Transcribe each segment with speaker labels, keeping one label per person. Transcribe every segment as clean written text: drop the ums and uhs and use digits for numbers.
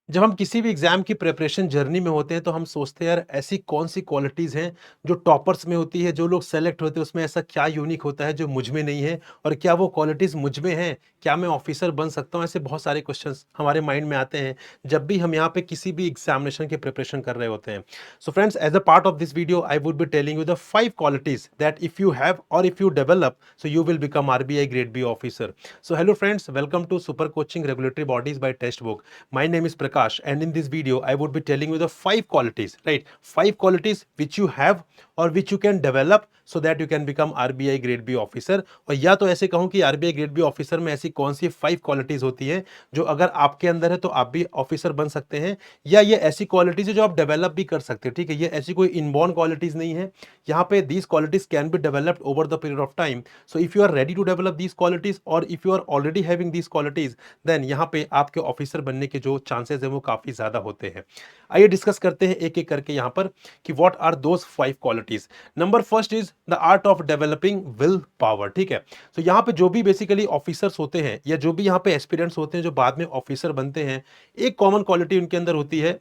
Speaker 1: जब हम किसी भी एग्जाम की प्रिपरेशन जर्नी में होते हैं तो हम सोचते हैं यार ऐसी कौन सी क्वालिटीज़ हैं जो टॉपर्स में होती है, जो लोग सेलेक्ट होते हैं उसमें ऐसा क्या यूनिक होता है जो मुझ में नहीं है और क्या वो क्वालिटीज़ मुझ में हैं? क्या मैं ऑफिसर बन सकता हूँ? ऐसे बहुत सारे क्वेश्चंस हमारे माइंड में आते हैं जब भी हम यहाँ पे किसी भी एग्जामिनेशन की प्रिपरेशन कर रहे होते हैं। So friends, as a part of this video I would be telling you the 5 qualities that if you have और if you develop so you will become RBI grade B officer. So hello friends, welcome to super coaching regulatory bodies by Testbook. My name is Prakash, and in this video, I would be telling you the 5 qualities, right? 5 qualities which you have or which you can develop so that you can become RBI Grade B officer. और या तो ऐसे कहूं कि RBI Grade B officer में ऐसी कौन सी 5 qualities होती है जो अगर आपके अंदर है तो आप भी ऑफिसर बन सकते हैं, या ये ऐसी क्वालिटीज है जो आप डेवलप भी कर सकते हैं। ठीक है, ये ऐसी कोई इनबॉर्न क्वालिटीज नहीं है। यहाँ पे these qualities can be developed over the period of time. So if you are ready to develop these qualities और if you are already having these qualities, then यहाँ पे आपके ऑफिसर बनने के जो चांसेस है वो काफी ज्यादा होते हैं। आइए डिस्कस करते हैं एक एक करके यहाँ पर कि what are those 5 qualities. Number first is the art of developing will power. ठीक है, तो यहाँ पे जो भी बेसिकली ऑफिसर्स होते हैं या जो भी यहाँ पे एस्पिरेंट्स होते हैं जो बाद में ऑफिसर बनते हैं, एक कॉमन क्वालिटी उनके अंदर होती है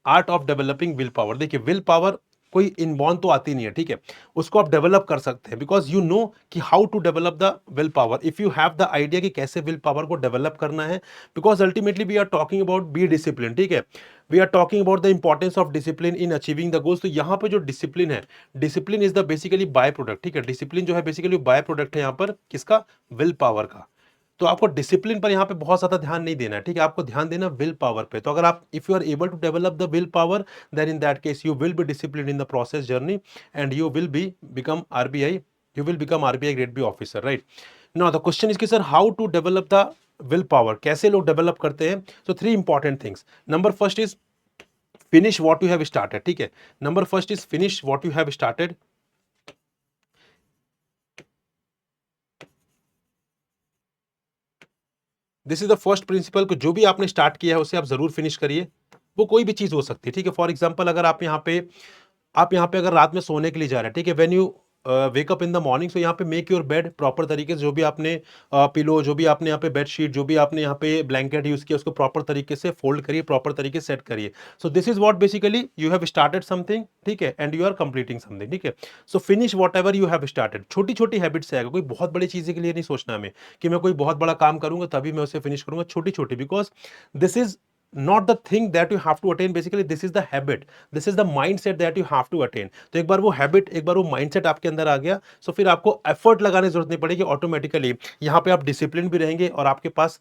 Speaker 1: art of developing will power. देखिए, विल पावर कोई इनबॉर्न तो आती नहीं है, ठीक है, उसको आप डेवलप कर सकते हैं बिकॉज यू नो कि how to develop the will power. If you have the idea कि कैसे विल पावर को डेवलप करना है, because ultimately we are talking about be discipline. ठीक है, we are talking about the importance of discipline in achieving the goals. तो यहाँ पे जो डिसिप्लिन है, discipline is the basically by product. ठीक है, डिसिप्लिन जो है बेसिकली बाय प्रोडक्ट है यहाँ पर किसका? विल पावर का। तो आपको डिसिप्लिन पर यहाँ पे बहुत ज्यादा ध्यान नहीं देना है, ठीक है, आपको ध्यान देना विल पावर पे। तो अगर आप if you are able to develop the will power, then in that case you will be discipline in the process journey and you will be become RBI, you will become RBI grade B officer, right? Now the question is कि sir how to develop the will power, कैसे लोग develop करते हैं? तो 3 important things. Number first is finish what you have started. ठीक है, number first is finish what you have started. This is the first principal को जो भी आपने स्टार्ट किया है उसे आप जरूर फिनिश करिए। वो कोई भी चीज हो सकती है, ठीक है। फॉर एग्जाम्पल, अगर आप यहाँ पे अगर रात में सोने के लिए जा रहे हैं, ठीक है, when you wake up in the morning, so यहाँ पे मेक योर बेड प्रॉपर तरीके से। जो भी आपने पिलो, जो भी आपने यहाँ पे बेडशीट, जो भी आपने यहाँ पे ब्लैंकेट यूज किया, उसको प्रॉपर तरीके से फोल्ड करिए, प्रॉपर तरीके से सेट करिए। So this is what basically you have started something, ठीक है, and you are completing something. ठीक है, so finish whatever you have started. छोटी छोटी हैबिट से आएगा, कोई बहुत बड़ी चीजें के लिए नहीं सोचना हमें कि मैं कोई बहुत बड़ा काम करूंगा तभी मैं उसे फिनिश करूंगा। छोटी छोटी, because this is not the thing that you have to attain, basically this is the habit, this is the mindset that you have to attain। तो एक बार वो हैबिट, एक बार वो माइंडसेट आपके अंदर आ गया, तो फिर आपको एफर्ट लगाने की जरूरत नहीं पड़ेगी, ऑटोमेटिकली यहाँ पे आप डिसिप्लिन भी रहेंगे और आपके पास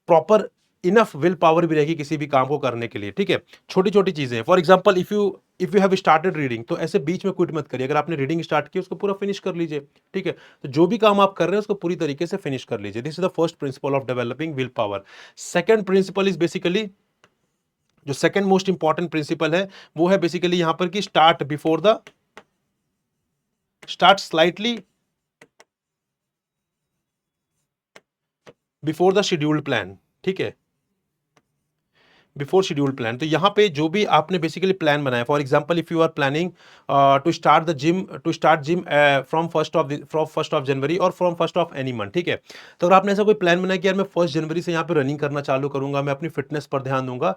Speaker 1: प्रॉपर इनफ विल पावर भी रहेगी किसी भी काम को करने के लिए। ठीक है, छोटी छोटी चीजें। For example, if you have started reading, तो ऐसे बीच में क्विट मत करिए। अगर आपने रीडिंग स्टार्ट की उसको पूरा फिनिश कर लीजिए। ठीक है, तो जो भी काम आप कर रहे हैं उसको पूरी तरीके से फिनिश कर लीजिए। This is the first principle of developing will power. Second principle is basically, जो सेकंड मोस्ट इंपॉर्टेंट प्रिंसिपल है वो है बेसिकली यहां पर कि start slightly before the scheduled plan. ठीक है, बिफोर शेड्यूल्ड प्लान। तो यहाँ पे जो भी आपने बेसिकली प्लान बनाया, for example if you are planning to start gym from first of January और from first of any month, ठीक है, तो अगर आपने ऐसा कोई प्लान बनाया कि यार मैं 1 जनवरी से यहाँ पे रनिंग करना चालू करूंगा, मैं अपनी फिटनेस पर ध्यान दूंगा,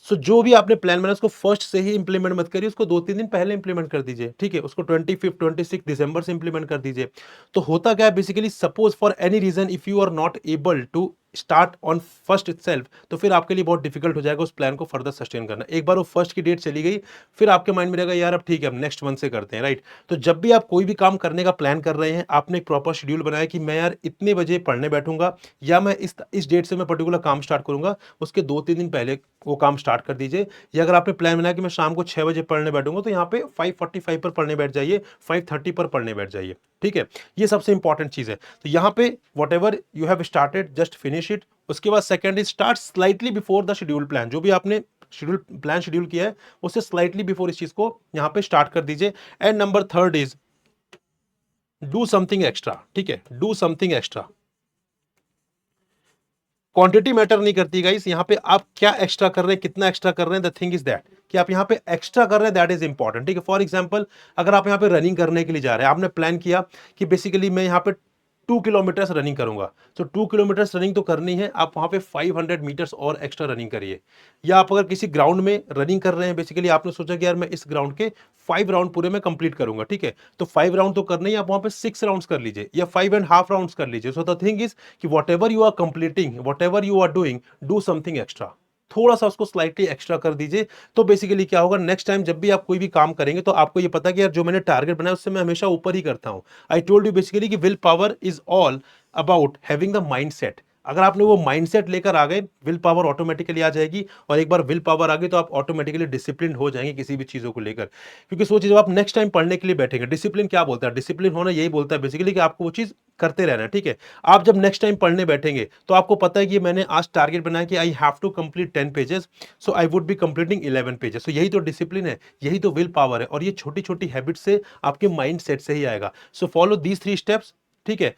Speaker 1: सो जो भी आपने प्लान बनाया उसको फर्स्ट से ही इंप्लीमेंट मत करिए, उसको 2-3 दिन पहले इंप्लीमेंट कर दीजिए। ठीक है, उसको 25-26 दिसंबर से इंप्लीमेंट कर दीजिए। तो होता क्या है basically, suppose for any reason if you are not able to start on first itself, तो फिर आपके लिए बहुत डिफिकल्ट हो जाएगा उस प्लान को फर्दर सस्टेन करना। एक बार वो फर्स्ट की डेट चली गई, फिर आपके माइंड में रहेगा यार अब ठीक है, अब नेक्स्ट मंथ से करते हैं, राइट? तो जब भी आप कोई भी काम करने का प्लान कर रहे हैं, आपने एक प्रॉपर शेड्यूल बनाया कि मैं यार इतने बजे पढ़ने बैठूंगा या मैं इस डेट से मैं पर्टिकुलर काम स्टार्ट करूंगा, उसके 2-3 दिन पहले वो काम स्टार्ट कर दीजिए। या अगर आपने प्लान बनाया कि मैं शाम को 6 बजे पढ़ने बैठूंगा, तो यहाँ पे 5:45 पर पढ़ने बैठ जाइए, 5:30 पर पढ़ने बैठ जाइए। ठीक है, ये सबसे इंपॉर्टेंट चीज है। तो यहाँ पे what ever you have started just finish it. उसके बाद second is start slightly before the schedule plan. जो भी आपने शेड्यूल किया है उससे स्लाइटली बिफोर इस चीज को यहाँ पे स्टार्ट कर दीजिए। And number third is do something extra. ठीक है, do something extra. Quantity matter नहीं करती गाइस, यहाँ पे आप क्या एक्स्ट्रा कर रहे हैं, कितना एक्स्ट्रा कर रहे हैं, द थिंग इज दैट कि आप यहाँ पे एक्स्ट्रा कर रहे हैं, दैट इज इंपॉर्टेंट। ठीक है, फॉर एग्जांपल, अगर आप यहाँ पे रनिंग करने के लिए जा रहे हैं, आपने प्लान किया कि बेसिकली मैं यहाँ पे 2 किलोमीटर्स रनिंग करूंगा। सो 2 किलोमीटर्स रनिंग तो करनी है, आप वहां पे 500 मीटर्स और एक्स्ट्रा रनिंग करिए। या आप अगर किसी ग्राउंड में रनिंग कर रहे हैं, बेसिकली आपने सोचा कि यार मैं इस ग्राउंड के 5 राउंड पूरे में कंप्लीट करूंगा, ठीक है, तो 5 राउंड तो करने ही, आप वहां पे 6 राउंड्स कर लीजिए या 5.5 राउंड्स कर लीजिए। सो द थिंग इज कि whatever you are completing, whatever you are doing, do something extra, थोड़ा सा उसको स्लाइटली एक्स्ट्रा कर दीजिए। तो बेसिकली क्या होगा, नेक्स्ट टाइम जब भी आप कोई भी काम करेंगे तो आपको ये पता है कि यार जो मैंने टारगेट बनाया उससे मैं हमेशा ऊपर ही करता हूं। आई टोल्ड यू बेसिकली कि will power is all about having the mindset. अगर आपने वो माइंडसेट लेकर आ गए, विल पावर ऑटोमेटिकली आ जाएगी, और एक बार विल पावर आ गई तो आप ऑटोमेटिकली डिसिप्लिन हो जाएंगे किसी भी चीजों को लेकर। क्योंकि सोचिए जब आप नेक्स्ट टाइम पढ़ने के लिए बैठेंगे, डिसिप्लिन क्या बोलता है, डिसिप्लिन होना यही बोलता है बेसिकली कि आपको वो चीज करते रहना है, ठीक है। आप जब नेक्स्ट टाइम पढ़ने बैठेंगे तो आपको पता है कि मैंने आज टारगेट बनाया कि I have to complete 10 pages, so I would be completing 11 pages. सो यही तो डिसिप्लिन है, यही तो विल पावर है, और ये छोटी छोटी हैबिट से आपके माइंड सेट से ही आएगा। सो फॉलो दीज 3 स्टेप्स, ठीक है,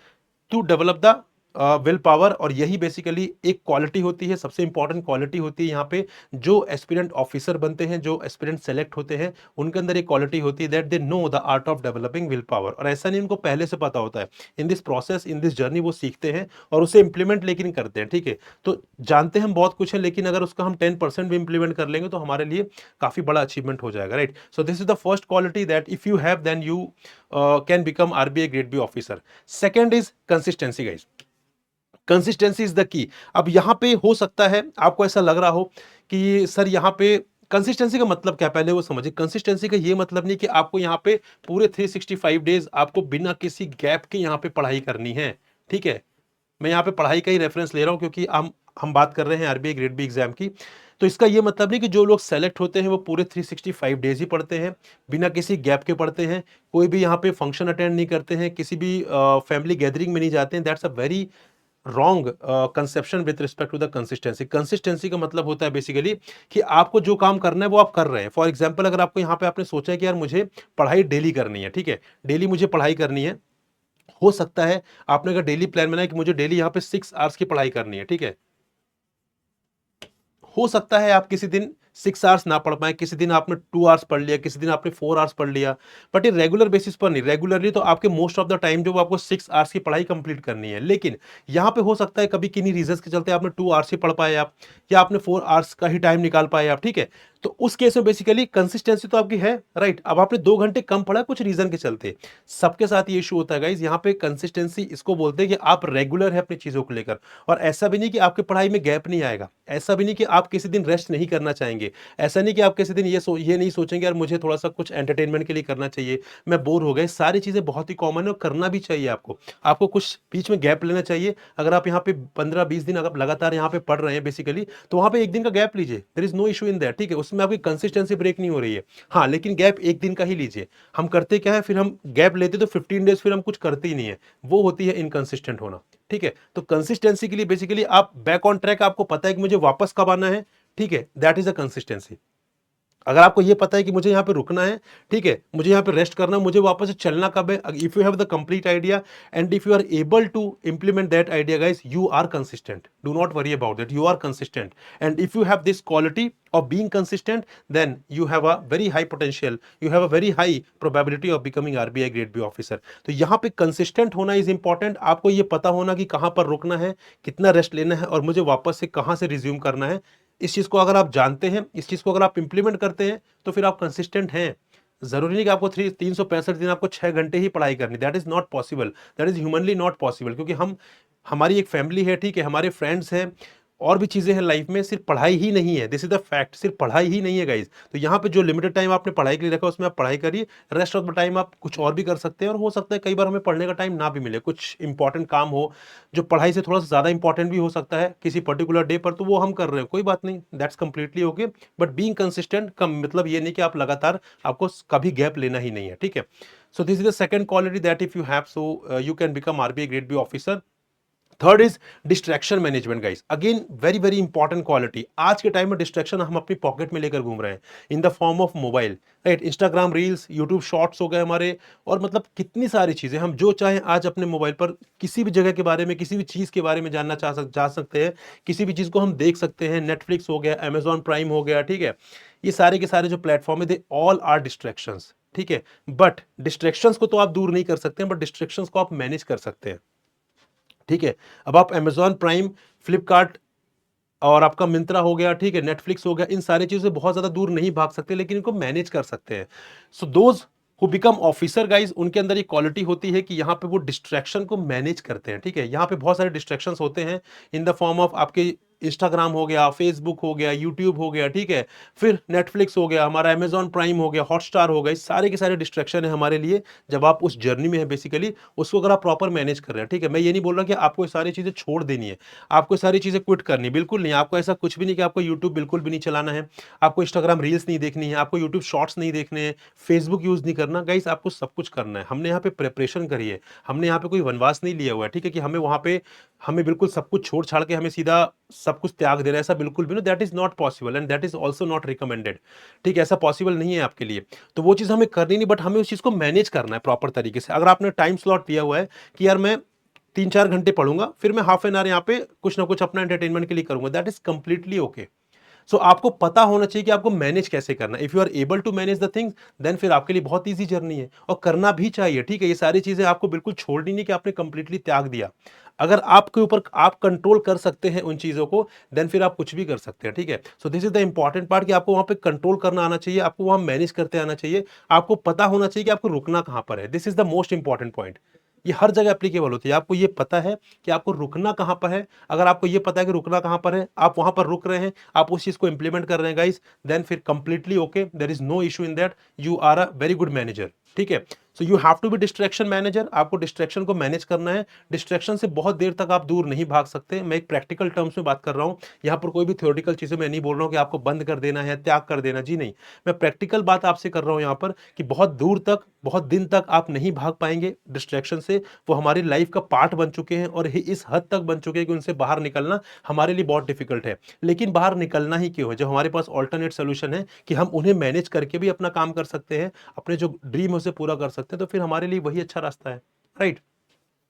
Speaker 1: to develop the will power. और यही बेसिकली एक क्वालिटी होती है, सबसे इंपॉर्टेंट क्वालिटी होती है यहाँ पे। जो एस्पिरेंट ऑफिसर बनते हैं, जो एस्पिरेंट सेलेक्ट होते हैं, उनके अंदर एक क्वालिटी होती है that they know the art of developing will power. और ऐसा नहीं उनको पहले से पता होता है, in this process, in this journey वो सीखते हैं और उसे इंप्लीमेंट लेकिन करते हैं, ठीक है। तो जानते हम बहुत कुछ है, लेकिन अगर उसका हम 10% भी इंप्लीमेंट कर लेंगे तो हमारे लिए काफी बड़ा अचीवमेंट हो जाएगा, right. So this is the first quality that if you have then you can become RBI grade B officer. Second is consistency guys, consistency is the key. अब यहां पे हो सकता है आपको ऐसा लग रहा हो कि सर यहां पे कंसिस्टेंसी का मतलब क्या, पहले वो समझिए। कंसिस्टेंसी का ये मतलब नहीं कि आपको यहाँ पे पूरे 365 डेज आपको बिना किसी गैप के यहाँ पे पढ़ाई करनी है, ठीक है। मैं यहाँ पे पढ़ाई का ही रेफरेंस ले रहा हूँ क्योंकि हम बात कर रहे हैं आरबीआई ग्रेड बी एग्जाम की। तो इसका ये मतलब नहीं कि जो लोग सेलेक्ट होते हैं वो पूरे 365 डेज ही पढ़ते हैं, बिना किसी गैप के पढ़ते हैं, कोई भी यहाँ पे फंक्शन अटेंड नहीं करते हैं, किसी भी फैमिली गैदरिंग में नहीं जाते हैं। That's a very wrong conception with respect to the consistency. Consistency का मतलब होता है बेसिकली कि आपको जो काम करना है वो आप कर रहे हैं। फॉर एग्जांपल अगर आपको यहाँ पे आपने सोचा है कि यार मुझे पढ़ाई डेली करनी है, ठीक है, डेली मुझे पढ़ाई करनी है। हो सकता है आपने अगर डेली प्लान बनाया कि मुझे डेली यहाँ पे 6 आवर्स की पढ़ाई करनी है, ठीक है, हो सकता है आप किसी दिन 6 आवर्स ना पढ़ पाए, किसी दिन आपने 2 आवर्स पढ़ लिया, किसी दिन आपने 4 आवर्स पढ़ लिया, बट ये रेगुलर बेसिस पर नहीं। रेगुलरली तो आपके मोस्ट ऑफ द टाइम जो आपको 6 आवर्स की पढ़ाई कंप्लीट करनी है, लेकिन यहाँ पे हो सकता है कभी किन्हीं रीजंस के चलते आपने 2 आवर्स ही पढ़ पाए आप, या आपने 4 आवर्स का ही टाइम निकाल पाए आप, ठीक है। तो उस केस में बेसिकली कंसिस्टेंसी तो आपकी है, राइट। अब आपने 2 घंटे कम पढ़ा कुछ रीजन के चलते, सबके साथ ये इशू होता है गाइज। यहाँ पे कंसिस्टेंसी इसको बोलते हैं कि आप रेगुलर है अपनी चीजों को लेकर। और ऐसा भी नहीं कि आपकी पढ़ाई में गैप नहीं आएगा, ऐसा भी नहीं कि आप किसी दिन रेस्ट नहीं करना चाहेंगे, ऐसा नहीं कि आप किसी दिन ये नहीं सोचेंगे यार मुझे थोड़ा सा कुछ एंटरटेनमेंट के लिए करना चाहिए, मैं बोर हो गए। सारी चीजें बहुत ही कॉमन है और करना भी चाहिए आपको। आपको कुछ बीच में गैप लेना चाहिए। अगर आप यहाँ पे 15-20 दिन अगर लगातार यहाँ पे पढ़ रहे हैं बेसिकली, तो वहां पे एक दिन का गैप लीजिए, there is no issue in that, ठीक है, उसमें आपकी कंसिस्टेंसी ब्रेक नहीं हो रही है। हाँ, लेकिन गैप एक दिन का ही लीजिए। हम करते क्या है, फिर हम गैप लेते तो 15 डेज फिर हम कुछ करते ही नहीं है, वो होती है इनकंसिस्टेंट होना, ठीक है। तो कंसिस्टेंसी के लिए बेसिकली आप बैक ऑन ट्रैक, आपको पता है कि मुझे वापस कब आना है, ठीक है, दैट इज अ कंसिस्टेंसी। अगर आपको ये पता है कि मुझे यहाँ पे रुकना है, ठीक है, मुझे यहाँ पे रेस्ट करना है, मुझे वापस से चलना कब है, if you have the complete idea and if you are able to implement that idea guys, you are consistent, do not worry about that, you are consistent. And if you have this quality of being consistent, then you have a very high potential, you have a very high probability of becoming RBI grade B officer। तो यहाँ पे consistent होना is important। आपको ये पता होना कि कहाँ पर रुकना है, कितना रेस्ट लेना है और मुझे वापस से कहाँ से रिज्यूम करना है। इस चीज को अगर आप जानते हैं, इस चीज को अगर आप इंप्लीमेंट करते हैं, तो फिर आप कंसिस्टेंट हैं। जरूरी नहीं कि आपको 365 दिन आपको 6 घंटे ही पढ़ाई करनी, that is not possible, that is humanly not possible. क्योंकि हमारी एक फैमिली है, ठीक है, हमारे फ्रेंड्स हैं, और भी चीजें हैं लाइफ में, सिर्फ पढ़ाई ही नहीं है। दिस इज द फैक्ट, सिर्फ पढ़ाई ही नहीं है गाइज। तो यहाँ पे जो लिमिटेड टाइम आपने पढ़ाई के लिए रखा उसमें आप पढ़ाई करिए, रेस्ट ऑफ द टाइम आप कुछ और भी कर सकते हैं। और हो सकता है कई बार हमें पढ़ने का टाइम ना भी मिले, कुछ इंपॉर्टेंट काम हो जो पढ़ाई से थोड़ा सा ज्यादा इंपॉर्टेंट भी हो सकता है किसी पर्टिकुलर डे पर, तो वो हम कर रहे हैं, कोई बात नहीं, that's completely okay. But being consistent का मतलब ये नहीं कि आप लगातार, आपको कभी गैप लेना ही नहीं है, ठीक है। So this is the second quality that if you have, so you can become RBI grade B officer. Third is distraction management guys, again very very important quality. आज के टाइम में डिस्ट्रैक्शन हम अपनी पॉकेट में लेकर घूम रहे हैं in the form of mobile, right. Instagram reels, YouTube shorts हो गए हमारे, और मतलब कितनी सारी चीजें, हम जो चाहें आज अपने मोबाइल पर किसी भी जगह के बारे में, किसी भी चीज के बारे में जानना जा सकते हैं, किसी भी चीज को हम देख सकते हैं। नेटफ्लिक्स हो गया, अमेजॉन प्राइम हो गया, ठीक है, ये सारे के सारे जो प्लेटफॉर्म है, दे ऑल आर डिस्ट्रैक्शंस, ठीक है। बट डिस्ट्रैक्शंस को तो आप दूर नहीं कर सकते हैं, बट डिस्ट्रैक्शंस को आप मैनेज कर सकते हैं। ठीक है? अब आप अमेज़न प्राइम, फ्लिपकार्ट और आपका मिंत्रा हो गया, ठीक है, नेटफ्लिक्स हो गया, इन सारी चीज़ों से बहुत ज़्यादा दूर नहीं भाग सकते, लेकिन इनको मैनेज कर सकते हैं। So those who become officer guys, उनके अंदर ये क्वालिटी होती है कि यहाँ पे वो डिस्ट्रैक्शन को मैनेज करते हैं, ठीक है? यहाँ पे बहुत सारे डिस्ट्रैक्शंस होते हैं इन द फॉर्म ऑफ आपके इंस्टाग्राम हो गया, फेसबुक हो गया, यूट्यूब हो गया, ठीक है? फिर नेटफ्लिक्स हो गया, हमारा अमेज़न प्राइम हो गया, हॉटस्टार हो गया, ये सारे के सारे डिस्ट्रैक्शन है हमारे लिए, जब आप उस जर्नी में हैं बेसिकली, उसको अगर आप प्रॉपर मैनेज कर रहे हैं, ठीक है? मैं ये नहीं बोल रहा कि आपको ये सारी चीज़ें छोड़ देनी है, आपको सारी चीज़ें क्विट करनी है, बिल्कुल नहीं। आपको ऐसा कुछ भी नहीं कि आपको यूट्यूब बिल्कुल भी नहीं चलाना है, आपको इंस्टाग्राम रील्स नहीं देखनी है, आपको यूट्यूब शॉर्ट्स नहीं देखने हैं, फेसबुक यूज़ नहीं करना। गाइस आपको सब कुछ करना है। हमने यहाँ पे प्रिपरेशन करी है, हमने यहाँ पे कोई वनवास नहीं लिया हुआ है, ठीक है? कि हमें वहाँ पे हमें बिल्कुल सब कुछ छोड़-छाड़ के हमें सीधा सब कुछ त्याग देना है, ऐसा बिल्कुल भी नहीं। That is not possible and that is also not recommended, ठीक है? ऐसा पॉसिबल नहीं है आपके लिए। तो वो चीज़ हमें करनी नहीं, बट हमें उस चीज़ को मैनेज करना है प्रॉपर तरीके से। अगर आपने टाइम स्लॉट लिया हुआ है कि यार मैं 3-4 घंटे पढ़ूँगा, फिर मैं हाफ एन आवर यहाँ पे कुछ ना कुछ अपना एंटरटेनमेंट के लिए करूँगा, दैट इज़ कंप्लीटली ओके। सो आपको पता होना चाहिए कि आपको मैनेज कैसे करना है। If you are able to manage the things, then फिर आपके लिए बहुत ईज़ी जर्नी है और करना भी चाहिए, ठीक है? ये सारी चीज़ें आपको बिल्कुल छोड़नी नहीं कि आपने कंप्लीटली त्याग दिया। अगर आपके ऊपर आप कंट्रोल कर सकते हैं उन चीज़ों को, देन फिर आप कुछ भी कर सकते हैं, ठीक है? So this is the important part कि आपको वहाँ पे कंट्रोल करना आना चाहिए, आपको वहाँ मैनेज करते आना चाहिए, आपको पता होना चाहिए कि आपको रुकना कहाँ पर है। This is the most important point. ये हर जगह एप्लीकेबल होती है। आपको ये पता है कि आपको रुकना कहाँ पर है। अगर आपको ये पता है कि रुकना कहाँ पर है, आप वहाँ पर रुक रहे हैं, आप उस चीज़ को इम्प्लीमेंट कर रहे हैं गाइस, देन फिर completely okay, there is no issue in that, you are a very good manager, ठीक है? So you have to be distraction manager, आपको डिस्ट्रैक्शन को मैनेज करना है। डिस्ट्रैक्शन से बहुत देर तक आप दूर नहीं भाग सकते। मैं एक प्रैक्टिकल टर्म्स में बात कर रहा हूँ। यहाँ पर कोई भी थ्योरेटिकल चीज़ें मैं नहीं बोल रहा हूँ कि आपको बंद कर देना है, त्याग कर देना, जी नहीं। मैं प्रैक्टिकल बात आपसे कर रहा हूँ यहाँ पर कि बहुत दूर तक, बहुत दिन तक आप नहीं भाग पाएँगे डिस्ट्रैक्शन से। वो हमारी लाइफ का पार्ट बन चुके हैं और इस हद तक बन चुके हैं कि उनसे बाहर निकलना हमारे लिए बहुत डिफिकल्ट है। लेकिन बाहर निकलना ही क्यों है? जब हमारे पास अल्टरनेट सॉल्यूशन है कि हम उन्हें मैनेज करके भी अपना काम कर सकते हैं, अपने जो ड्रीम है उसे पूरा कर सकते हैं, तो फिर हमारे लिए वही अच्छा रास्ता है, राइट?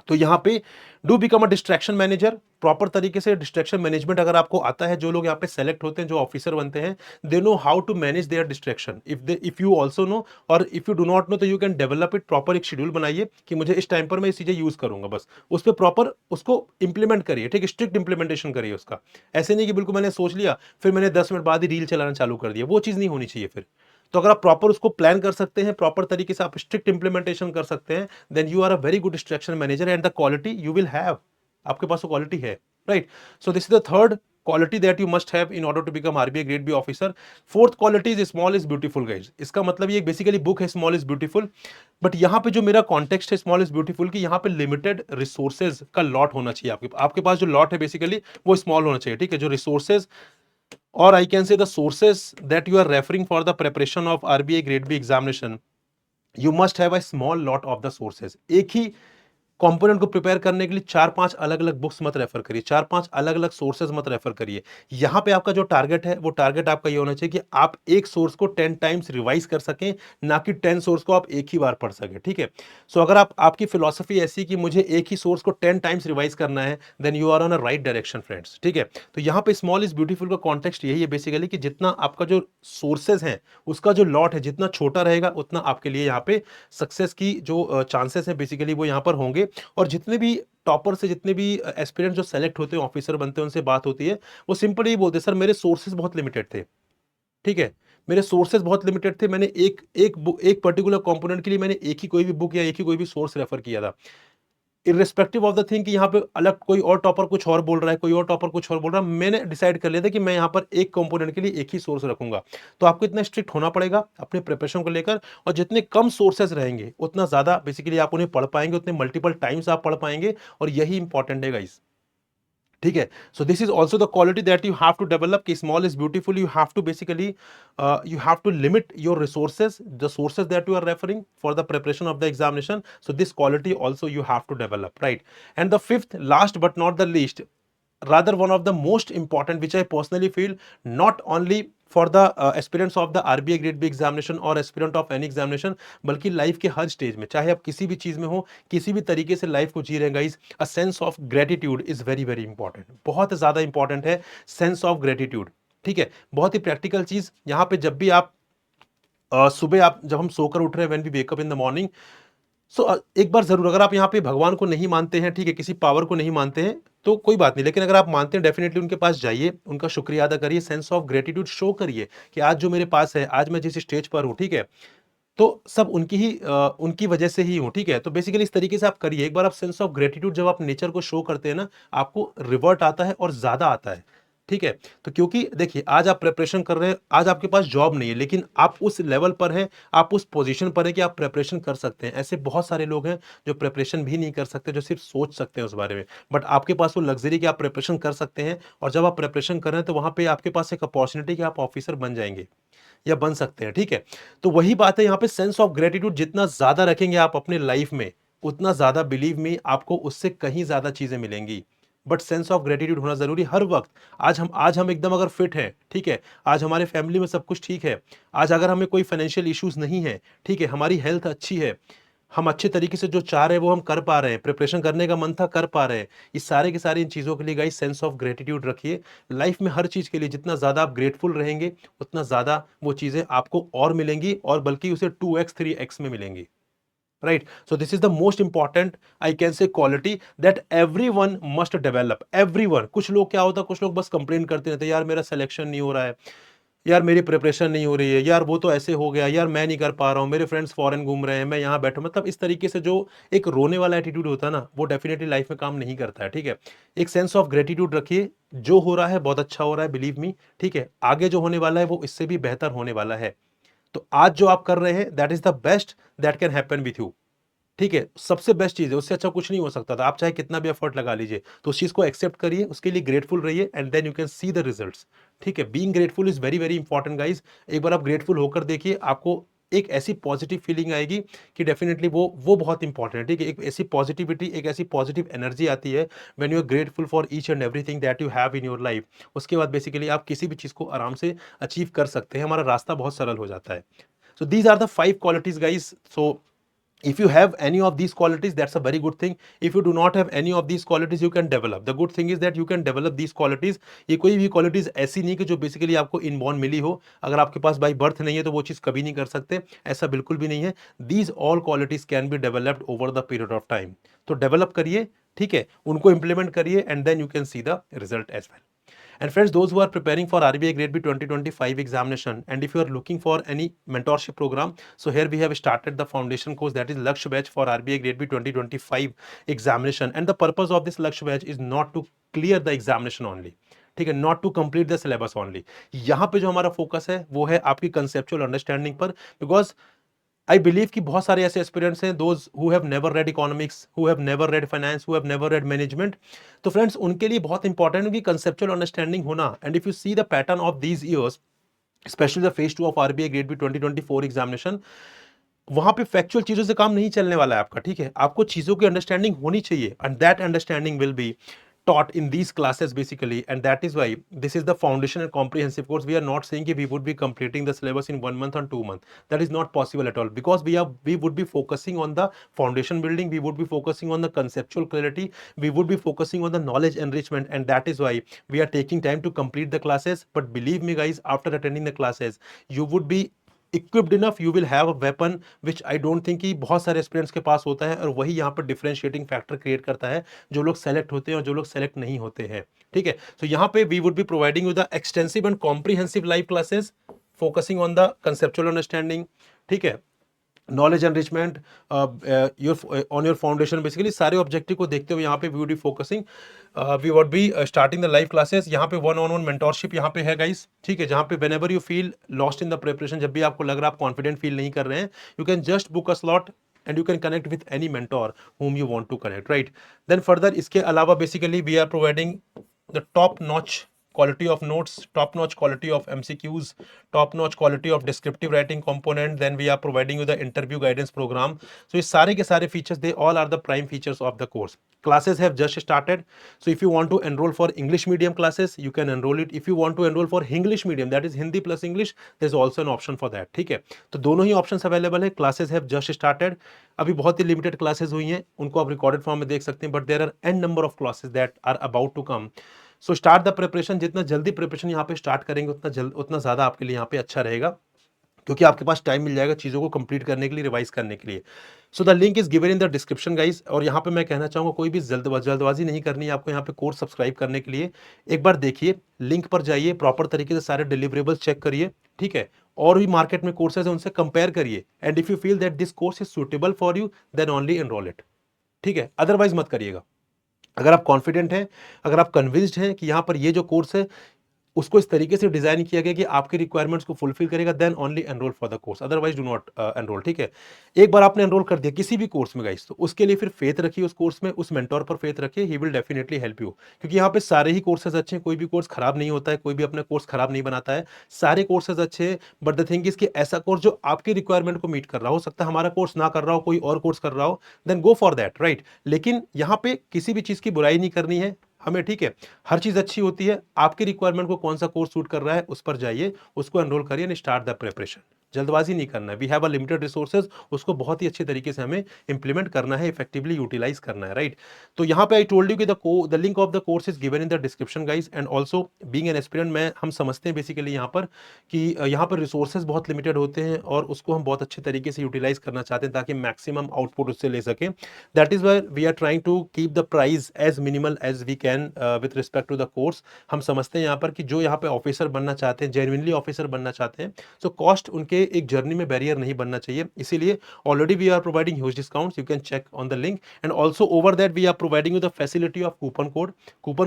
Speaker 1: तो यहाँ पे do become a distraction manager. Proper तरीके से डिस्ट्रैक्शन मैनेजमेंट अगर आपको आता है, जो लोग यहाँ पे सेलेक्ट होते हैं, जो ऑफिसर बनते हैं, they know how to manage their distraction. If you also know, और if you do not know, तो you can develop it. Proper एक शेड्यूल बनाइए कि मुझे इस टाइम पर मैं ये चीजें यूज करूंगा, बस उस पर प्रॉपर उसको इंप्लीमेंट करिए, ठीक है? स्ट्रिक्ट इंप्लीमेंटेशन करिए उसका। ऐसे नहीं कि बिल्कुल मैंने सोच लिया, फिर मैंने 10 मिनट बाद ही रील चलाना चालू कर दिया, वो चीज नहीं होनी चाहिए फिर। तो अगर आप प्रॉपर उसको प्लान कर सकते हैं, प्रॉपर तरीके से आप स्ट्रिक्ट इंप्लीमेंटेशन कर सकते हैं, then you are a very good distraction manager and the quality you will have, आपके पास वो क्वालिटी है, right? So this is the third quality that you must have in order to become RBI Grade B officer. Fourth quality is small is beautiful guys. इसका मतलब ये basically book है small is beautiful, but यहाँ पे जो मेरा context है small is beautiful की, यहाँ पे लिमिटेड रिसोर्सेज का लॉट होना चाहिए। आपके आपके पास जो लॉट है बेसिकली वो स्मॉल होना चाहिए, ठीक है? जो resources, or I can say the sources that you are referring for the preparation of RBI Grade B examination, you must have a small lot of the sources. एक ही component को prepare करने के लिए 4-5 अलग-अलग बुक्स मत refer करिए, 4-5 अलग-अलग sources मत रेफर करिए। यहाँ पे आपका जो टारगेट है, वो टारगेट आपका ये होना चाहिए कि आप एक सोर्स को 10 टाइम्स रिवाइज कर सकें, ना कि 10 सोर्स को आप एक ही बार पढ़ सकें, ठीक है? सो अगर आप आपकी फिलॉसफी ऐसी कि मुझे एक ही सोर्स को 10 टाइम्स रिवाइज करना है, then you are on a right direction friends, ठीक है? तो यहाँ पे स्मॉल इज ब्यूटीफुल का कॉन्टेक्स्ट यही है बेसिकली कि जितना आपका जो सोर्सेज हैं, उसका जो लॉट है जितना छोटा रहेगा, उतना आपके लिए यहाँ पे सक्सेस की जो चांसेस है बेसिकली वो यहाँ पर होंगे। और जितने भी टॉपर से, जितने भी एस्पिरेंट जो सेलेक्ट होते हैं, ऑफिसर बनते हैं, उनसे बात होती है, वो सिंपल यही बोलते हैं, सर मेरे सोर्सेज बहुत लिमिटेड थे, ठीक है? मेरे सोर्सेज बहुत लिमिटेड थे, मैंने एक पर्टिकुलर कंपोनेंट के लिए मैंने एक ही कोई भी बुक या एक ही कोई भी सोर्स रेफर किया था। इर्रेस्पेक्टिव ऑफ द थिंग कि यहाँ पे अलग कोई और टॉपर कुछ और बोल रहा है, कोई और टॉपर कुछ और बोल रहा है, मैंने डिसाइड कर लिया था कि मैं यहाँ पर एक कंपोनेंट के लिए एक ही सोर्स रखूंगा। तो आपको इतना स्ट्रिक्ट होना पड़ेगा अपने प्रिपरेशन को लेकर, और जितने कम सोर्सेज रहेंगे उतना ज्यादा बेसिकली आप उन्हें पढ़ पाएंगे, उतने मल्टीपल टाइम्स आप पढ़ पाएंगे, और यही इंपॉर्टेंट है गाइस, ठीक है? So this is also the quality that you have to develop कि small is beautiful. You have to basically you have to limit your resources, the sources that you are referring for the preparation of the examination. So this quality also you have to develop, right? And the fifth, last but not the least, rather one of the most important, which I personally feel, not only for the aspirants of the RBI Grade B examination or aspirant of any examination, बल्कि life के हर stage में, चाहे आप किसी भी चीज में हो, किसी भी तरीके से लाइफ को जी रहे हैं guys, a sense of gratitude is very very important. बहुत ज्यादा इंपॉर्टेंट है सेंस ऑफ ग्रेटिट्यूड, ठीक है? बहुत ही प्रैक्टिकल चीज। यहाँ पे जब भी आप सुबह आप जब हम सोकर उठ रहे हैं, when we wake up in the morning, एक बार ज़रूर, अगर आप यहाँ पे भगवान को नहीं मानते हैं, ठीक है, किसी पावर को नहीं मानते हैं, तो कोई बात नहीं। लेकिन अगर आप मानते हैं, डेफ़िनिटली उनके पास जाइए, उनका शुक्रिया अदा करिए, सेंस ऑफ ग्रैटिट्यूड शो करिए कि आज जो मेरे पास है, आज मैं जिस स्टेज पर हूँ, ठीक है? तो सब उनकी वजह से ही हूँ, ठीक है? तो बेसिकली इस तरीके से आप करिए। एक बार आप सेंस ऑफ ग्रैटिट्यूड जब आप नेचर को शो करते हैं ना, आपको रिवर्ट आता है और ज़्यादा आता है, ठीक है? तो क्योंकि देखिए, आज आप प्रिपरेशन कर रहे हैं, आज आपके पास जॉब नहीं है, लेकिन आप उस लेवल पर हैं, आप उस पोज़ीशन पर हैं कि आप प्रिपरेशन कर सकते हैं। ऐसे बहुत सारे लोग हैं, जो प्रिपरेशन भी नहीं कर सकते, जो सिर्फ़ सोच सकते हैं उस बारे में। बट आपके पास वो लग्ज़री कि आप प्रिपरेशन कर सकते हैं, और जब आप प्रिपरेशन कर रहे हैं, तो वहाँ पे आपके पास एक अपॉर्च्युनिटी कि आप ऑफ़िसर बन जाएँगे। या बन सकते हैं, ठीक है? तो वही बात है, यहाँ पे सेंस ऑफ ग्रैटिट्यूड जितना ज़्यादा रखेंगे आप अपने लाइफ में, उतना ज़्यादा, बिलीव मी, आपको उससे कहीं ज़्यादा चीज़ें मिलेंगी। बट सेंस ऑफ ग्रैटिट्यूड होना ज़रूरी हर वक़्त। आज हम एकदम अगर फिट हैं, ठीक है? आज हमारे फैमिली में सब कुछ ठीक है। आज अगर हमें कोई फाइनेंशियल इश्यूज़ नहीं है, ठीक है? हमारी हेल्थ अच्छी है, हम अच्छे तरीके से जो चाह रहे हैं वो हम कर पा रहे हैं, प्रिपरेशन करने का मन था कर पा रहे हैं। इस सारे के सारे इन चीज़ों के लिए गाइस सेंस ऑफ ग्रैटिट्यूड रखिए। लाइफ में हर चीज़ के लिए जितना ज़्यादा आप ग्रेटफुल रहेंगे, उतना ज़्यादा वो चीज़ें आपको और मिलेंगी, और बल्कि उसे 2x 3x में मिलेंगी। Right? So this is the most important, I can say, quality that everyone must develop. Everyone. कुछ लोग क्या होता है, कुछ लोग बस कंप्लेन करते रहते हैं, यार मेरा सिलेक्शन नहीं हो रहा है, यार मेरी प्रिपरेशन नहीं हो रही है, यार वो तो ऐसे हो गया, यार मैं नहीं कर पा रहा हूँ, मेरे फ्रेंड्स फॉरेन घूम रहे हैं, मैं यहाँ बैठा हूँ। मतलब इस तरीके से जो एक रोने वाला एटीट्यूड होता है ना, वो डेफिनेटली लाइफ में काम नहीं करता है, ठीक है? एक सेंस ऑफ ग्रेटिट्यूड रखिए, जो हो रहा है बहुत अच्छा हो रहा है, बिलीव मी, ठीक है? आगे जो होने वाला है वो इससे भी बेहतर होने वाला है। तो आज जो आप कर रहे हैं, that is the best that can happen with you. ठीक है? सबसे बेस्ट चीज़ है, उससे अच्छा कुछ नहीं हो सकता था। आप चाहे कितना भी एफर्ट लगा लीजिए, तो उस चीज़ को एक्सेप्ट करिए, उसके लिए ग्रेटफुल रहिए, and then you can see the results. ठीक है? Being grateful is very, very important guys. एक बार आप ग्रेटफुल होकर देखिए, आपको एक ऐसी पॉजिटिव फीलिंग आएगी कि डेफिनिटली वो बहुत इंपॉर्टेंट है, ठीक है? एक ऐसी पॉजिटिविटी, एक ऐसी पॉजिटिव एनर्जी आती है when you are grateful for each and everything that you have in your life. उसके बाद बेसिकली आप किसी भी चीज़ को आराम से अचीव कर सकते हैं, हमारा रास्ता बहुत सरल हो जाता है। So these are the 5 qualities, guys. So if you have any of these qualities, that's a very good thing. If you do not have any of these qualities, you can develop. The good thing is that you can develop these qualities. ये कोई भी qualities ऐसी नहीं कि जो basically आपको inborn मिली हो। अगर आपके पास बाई बर्थ नहीं है तो वो चीज़ कभी नहीं कर सकते, ऐसा बिल्कुल भी नहीं है। These all qualities can be developed over the period of time. तो डेवलप करिए, ठीक है? उनको इम्प्लीमेंट करिए, and then you can see the result as well. And friends, those who are preparing for RBI Grade B 2025 examination, and if you are looking for any mentorship program, so here we have started the foundation course, that is Lakshya Batch for RBI Grade B 2025 examination. And the purpose of this Lakshya Batch is not to clear the examination only, ठीक है? Not to complete the syllabus only. यहाँ पे जो हमारा focus है वो है आपकी कंसेप्चुअल अंडरस्टैंडिंग पर, बिकॉज आई बिलीव कि बहुत सारे ऐसे एस्पिरेंट्स हैं, those who have never read economics, who have never read finance, who have never read management. तो फ्रेंड्स, उनके लिए बहुत इंपॉर्टेंट है कि कंसेप्चुअल अंडरस्टैंडिंग होना। And if you see the pattern of these years, specially the phase 2 of RBI grade B 2024 examination, वहां पे factual चीजों से काम नहीं चलने वाला है आपका, ठीक है? आपको चीजों की अंडरस्टैंडिंग होनी चाहिए, and that understanding will be taught in these classes basically, and that is why this is the foundation and comprehensive course. We are not saying that we would be completing the syllabus in 1 month or 2 months. That is not possible at all, because we would be focusing on the foundation building, we would be focusing on the conceptual clarity, we would be focusing on the knowledge enrichment, and that is why we are taking time to complete the classes. But believe me guys, after attending the classes, you would be equipped enough, you will have a weapon which I don't think कि बहुत सारे aspirants के पास होता है, और वही यहाँ पर डिफरेंशिएटिंग फैक्टर क्रिएट करता है, जो लोग सेलेक्ट होते हैं और जो लोग सेलेक्ट नहीं होते हैं, ठीक है? सो यहाँ पे we would be providing with the extensive and comprehensive live classes, focusing on the conceptual understanding, ठीक है? Knowledge enrichment, your on your foundation, basically सारे ऑब्जेक्टिव को देखते हुए यहाँ पे we would be focusing, we would be starting the live classes. यहाँ पे 1-on-1 मेंटोरशिप यहाँ पे है गाइस, ठीक है? जहाँ पे whenever you feel lost in the preparation, जब भी आपको लग रहा है आप कॉन्फिडेंट फील नहीं कर रहे हैं, you can just book a slot and you can connect with any mentor whom you want to connect, right? Then further, इसके अलावा basically we are providing the top notch quality of notes, top notch quality of MCQs, top notch quality of descriptive writing component. Then we are providing you the interview guidance program. So ये सारे के सारे features, they all are the prime features of the course. Classes have just started. So if you want to enroll for English medium classes, you can enroll it. If you want to enroll for English medium, that is Hindi plus English, there's also an option for that, ठीक है? तो दोनों ही options available है. Classes have just started. अभी बहुत ही limited classes हुई हैं, उनको आप recorded form में देख सकते हैं, but there are n number of classes that are about to come. So start the preparation. जितना जल्दी प्रिपरेशन यहाँ पे स्टार्ट करेंगे, उतना ज़्यादा आपके लिए यहाँ पे अच्छा रहेगा, क्योंकि आपके पास टाइम मिल जाएगा चीज़ों को कंप्लीट करने के लिए, रिवाइज करने के लिए। So the link is given in the description guys. और यहाँ पे मैं कहना चाहूँगा कोई भी जल्दबाजी नहीं करनी है आपको यहाँ पे कोर्स सब्सक्राइब करने के लिए। एक बार देखिए, लिंक पर जाइए, प्रॉपर तरीके से सारे डिलीवरेबल्स चेक करिए, ठीक है? और भी मार्केट में कोर्सेज है उनसे कंपेयर करिए, and if you feel that this course is suitable for you then only enrol it, ठीक है? अदरवाइज मत करिएगा। अगर आप कॉन्फिडेंट हैं, अगर आप कन्विंस्ड हैं कि यहाँ पर ये जो कोर्स है उसको इस तरीके से डिजाइन किया गया कि आपके रिक्वायरमेंट्स को फुलफिल करेगा, then only enrol for the course, otherwise do not enrol, ठीक है? एक बार आपने एनरोल कर दिया किसी भी कोर्स में गाइस, तो उसके लिए फिर फेथ रखिए उस कोर्स में, उस मेंटोर पर फेथ रखिए, he will definitely help you. क्योंकि यहाँ पे सारे ही कोर्सेज अच्छे हैं, कोई भी कोर्स खराब नहीं होता है, कोई भी अपना कोर्स खराब नहीं बनाता है, सारे कोर्सेज अच्छे हैं। बट द थिंग इज कि ऐसा कोर्स जो आपकी रिक्वायरमेंट को मीट कर रहा हो सकता है हमारा कोर्स ना कर रहा हो, कोई और कोर्स कर रहा हो, then go for that, right? लेकिन यहाँ पे किसी भी चीज की बुराई नहीं करनी है हमें, ठीक है? हर चीज अच्छी होती है, आपकी रिक्वायरमेंट को कौन सा कोर्स सूट कर रहा है उस पर जाइए, उसको एनरोल करिए एंड स्टार्ट द प्रिपरेशन। जल्दबाजी नहीं करना है, we have a limited resources, उसको बहुत ही अच्छे तरीके से हमें इंप्लीमेंट करना है, इफेक्टिवली यूटिलाइज करना है, राइट? तो यहाँ पे आई टोल्ड यू कि the link of the course is given in the description guys. And also being an aspirant, मैं हम समझते हैं बेसिकली यहाँ पर कि यहाँ पर रिसोर्सेज बहुत लिमिटेड होते हैं और उसको हम बहुत अच्छे तरीके से यूटिलाइज करना चाहते हैं ताकि मैक्सिमम आउटपुट उससे ले सकें। That is why we are trying to keep the price as minimal as we can with respect to the course. हम समझते हैं यहाँ पर कि जो यहाँ पे ऑफिसर बनना चाहते हैं, जेन्युइनली ऑफिसर बनना चाहते हैं, तो कॉस्ट उनके एक जर्नी में बैरियर नहीं बनना चाहिए। इसीलिए already we are providing huge discounts, you can check on the link. And also over that we are providing you the facility of coupon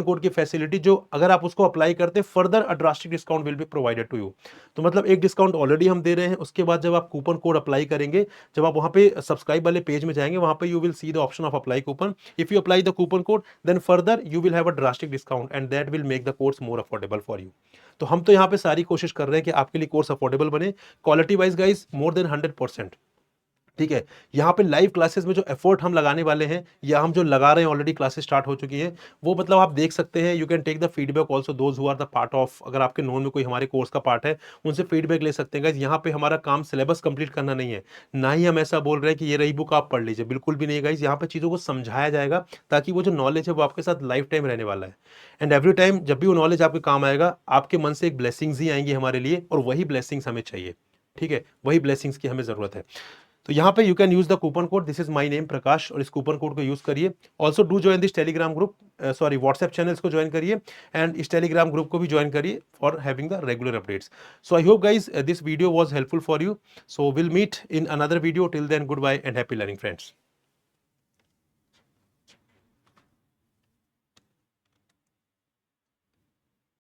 Speaker 1: code की फैसिलिटी, जो अगर आप उसको अप्लाई करते further a drastic discount will be provided to you. तो मतलब एक discount already हम दे रहे हैं, उसके बाद जब आप कूपन कोड अप्लाई करेंगे, जब आप वहां पे सब्सक्राइब वाले पेज में जाएंगे, वहां पे you will see the option of apply coupon. If you apply the coupon code then further you will have a drastic discount and that will make the course more affordable for you. तो हम तो यहाँ पे सारी कोशिश कर रहे हैं कि आपके लिए कोर्स अफोर्डेबल बने, quality wise guys more than 100%, ठीक है? यहाँ पे लाइव क्लासेस में जो एफर्ट हम लगाने वाले हैं या हम जो लगा रहे हैं, ऑलरेडी क्लासेस स्टार्ट हो चुकी है, वो मतलब आप देख सकते हैं। You can take the feedback also those who are the part of, अगर आपके नोन में कोई हमारे कोर्स का पार्ट है उनसे फीडबैक ले सकते हैं गाइस। यहाँ पे हमारा काम सिलेबस कंप्लीट करना नहीं है, ना ही हम ऐसा बोल रहे हैं कि ये रही बुक आप पढ़ लीजिए, बिल्कुल भी नहीं गाइस। यहाँ पे चीज़ों को समझाया जाएगा ताकि वो जो नॉलेज है वो आपके साथ लाइफ टाइम रहने वाला है। एंड एवरी टाइम जब भी वो नॉलेज आपके काम आएगा, आपके मन से एक ब्लेसिंग्स ही आएंगी हमारे लिए, और वही ब्लेसिंग्स हमें चाहिए, ठीक है? वही ब्लेसिंग्स की हमें जरूरत है। तो यहाँ पे you can use the coupon code, this is my name Prakash, और इस कूपन कोड को यूज करिए। Also do join this Telegram group, sorry WhatsApp channels को ज्वाइन करिए, एंड इस टेलीग्राम ग्रुप को भी ज्वाइन करिए for having the regular updates. So I hope guys this video was helpful for you. So will meet in another video, till then good bye and happy learning friends.